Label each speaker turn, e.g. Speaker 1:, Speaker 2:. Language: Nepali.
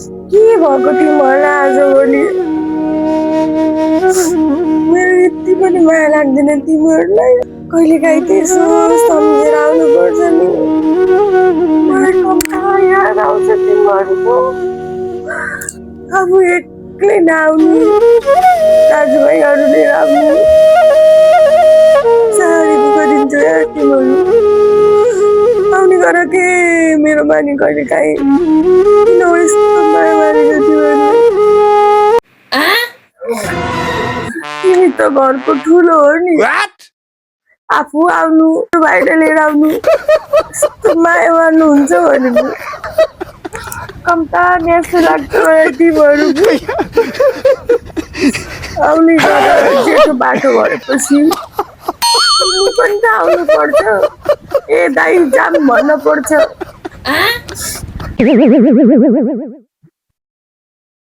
Speaker 1: के भएको तिमीहरूलाई आजभोलि मेरो यति पनि माया लाग्दैन तिमीहरूलाई कहिलेकाहीँ त्यसो सम्झेर आउनुपर्छ नि मलाई कम्ता याद आउँछ तिमीहरूको आफू एक्लै नआउनु दाजुभाइहरू लिएर आउनु साह्रै दुःख दिन्छ यार तिमीहरू आउने गर के मेरो बानी कहिलेकाहीँ किन यस्तो माया मारेको तिमीहरू तिमी त घरको ठुलो हो नि आफू आउनु भाइले लिएर आउनु यस्तो माया मार्नुहुन्छ भने कम्ता न्यासो लाग्छ तिमीहरू आउने गर जेठो बाटो भएपछि तिमी पनि त आउनु पर्छ ए दाइ जाम भन्न पर्छ